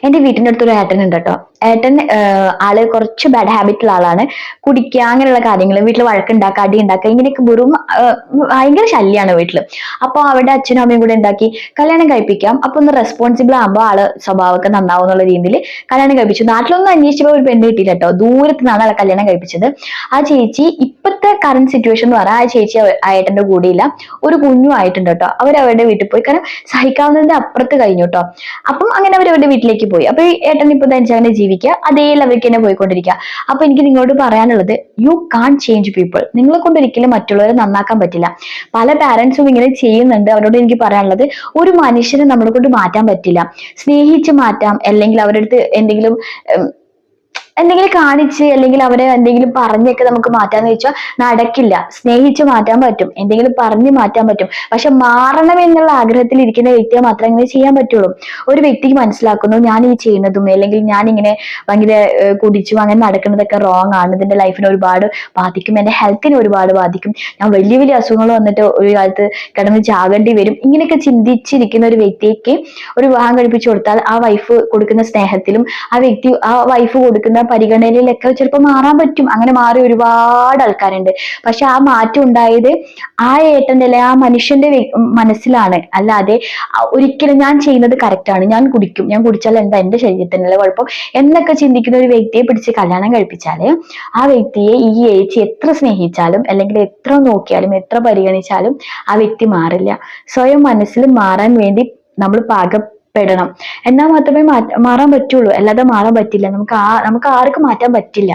എന്റെ വീട്ടിന്റെ അടുത്തൊരു ഏട്ടൻ ഉണ്ട് കേട്ടോ. ഏട്ടൻ ആള് കുറച്ച് ബാഡ് ഹാബിറ്റുള്ള ആളാണ്. കുടിക്കുക അങ്ങനെയുള്ള കാര്യങ്ങൾ, വീട്ടിൽ വഴക്കുണ്ടാക്കുക, അടി ഉണ്ടാക്കുക, ഇങ്ങനെയൊക്കെ വെറും ഭയങ്കര ശല്യമാണ് വീട്ടില്. അപ്പൊ അവിടെ അച്ഛനും അമ്മയും കൂടെ ഉണ്ടാക്കി കല്യാണം കഴിപ്പിക്കാം, അപ്പൊ ഒന്ന് റെസ്പോൺസിബിൾ ആകുമ്പോൾ ആള് സ്വഭാവമൊക്കെ നന്നാവും എന്നുള്ള രീതിയിൽ കല്യാണം കഴിപ്പിച്ചു. നാട്ടിലൊന്നും അന്വേഷിച്ചപ്പോൾ ഒരു പെണ്ണ് കിട്ടിയില്ല കേട്ടോ. ദൂരത്ത് നിന്നാണ് ആളെ കല്യാണം കഴിപ്പിച്ചത്. ആ ചേച്ചി ഇപ്പോഴത്തെ കറന്റ് സിറ്റുവേഷൻ എന്ന് പറഞ്ഞാൽ ആ ചേച്ചി ആ ഏട്ടന്റെ കൂടെയില്ല, ഒരു കുഞ്ഞും ആയിട്ടുണ്ട് കേട്ടോ. അവരവരുടെ വീട്ടിൽ പോയി, കാരണം സഹിക്കാവുന്നതിന്റെ അപ്പുറത്ത് കഴിഞ്ഞു കേട്ടോ. അപ്പം അങ്ങനെ അവരവരുടെ വീട്ടിലേക്ക് പോയി. അപ്പൊ ഈ ഏട്ടൻ ഇപ്പൊ ധനിച്ചവനെ ജീവിക്കുക, അതേ ലെവലിലേക്ക് തന്നെ പോയിക്കൊണ്ടിരിക്കുക. അപ്പൊ എനിക്ക് നിങ്ങളോട് പറയാനുള്ളത്, യു കാൺ ചേഞ്ച് പീപ്പിൾ. നിങ്ങളെ കൊണ്ട് ഒരിക്കലും മറ്റുള്ളവരെ നന്നാക്കാൻ പറ്റില്ല. പല പാരന്റ്സും ഇങ്ങനെ ചെയ്യുന്നുണ്ട്. അവരോട് എനിക്ക് പറയാനുള്ളത്, ഒരു മനുഷ്യനെ നമ്മളെ കൊണ്ട് മാറ്റാൻ പറ്റില്ല. സ്നേഹിച്ച് മാറ്റാം, അല്ലെങ്കിൽ അവരുടെ അടുത്ത് എന്തെങ്കിലും കാണിച്ച് അല്ലെങ്കിൽ അവരെ എന്തെങ്കിലും പറഞ്ഞൊക്കെ നമുക്ക് മാറ്റാന്ന് വെച്ചാൽ നടക്കില്ല. സ്നേഹിച്ച് മാറ്റാൻ പറ്റും, എന്തെങ്കിലും പറഞ്ഞ് മാറ്റാൻ പറ്റും. പക്ഷെ മാറണം എന്നുള്ള ആഗ്രഹത്തിൽ ഇരിക്കുന്ന വ്യക്തിയെ മാത്രമേ ഇങ്ങനെ ചെയ്യാൻ പറ്റുള്ളൂ. ഒരു വ്യക്തിക്ക് മനസ്സിലാക്കുന്നു, ഞാൻ ഈ ചെയ്യുന്നതും അല്ലെങ്കിൽ ഞാൻ ഇങ്ങനെ ഭയങ്കര കുടിച്ചും അങ്ങനെ നടക്കുന്നതൊക്കെ റോങ് ആണ്, ഇതിന്റെ ലൈഫിനെ ഒരുപാട് ബാധിക്കും, എന്റെ ഹെൽത്തിനെ ഒരുപാട് ബാധിക്കും, ഞാൻ വലിയ വലിയ അസുഖങ്ങൾ വന്നിട്ട് ഒരു കാലത്ത് കിടന്ന് ചാകേണ്ടി വരും, ഇങ്ങനെയൊക്കെ ചിന്തിച്ചിരിക്കുന്ന ഒരു വ്യക്തിക്ക് ഒരു വിവാഹം കഴിപ്പിച്ചു കൊടുത്താൽ ആ വൈഫ് കൊടുക്കുന്ന സ്നേഹത്തിലും ആ വൈഫ് കൊടുക്കുന്ന പരിഗണനയിലൊക്കെ ചിലപ്പോൾ മാറാൻ പറ്റും. അങ്ങനെ മാറി ഒരുപാട് ആൾക്കാരുണ്ട്. പക്ഷെ ആ മാറ്റം ഉണ്ടായത് ആ ഏട്ടന്റെ അല്ലെ ആ മനുഷ്യന്റെ മനസ്സിലാണ്. അല്ലാതെ ഒരിക്കലും ഞാൻ ചെയ്യുന്നത് കറക്റ്റ് ആണ്, ഞാൻ കുടിക്കും, ഞാൻ കുടിച്ചാൽ എന്താ എന്റെ ശരീരത്തിനല്ലേ കുഴപ്പം എന്നൊക്കെ ചിന്തിക്കുന്ന ഒരു വ്യക്തിയെ പിടിച്ച് കല്യാണം കഴിപ്പിച്ചാല് ആ വ്യക്തിയെ ഈ ഏച്ചി എത്ര സ്നേഹിച്ചാലും അല്ലെങ്കിൽ എത്ര നോക്കിയാലും എത്ര പരിഗണിച്ചാലും ആ വ്യക്തി മാറില്ല. സ്വയം മനസ്സിൽ മാറാൻ വേണ്ടി നമ്മൾ പാകപ്പെടണം. എന്നാൽ മാത്രമേ മാറാൻ പറ്റുള്ളൂ, അല്ലാതെ മാറാൻ പറ്റില്ല. നമുക്ക് ആർക്കും മാറ്റാൻ പറ്റില്ല.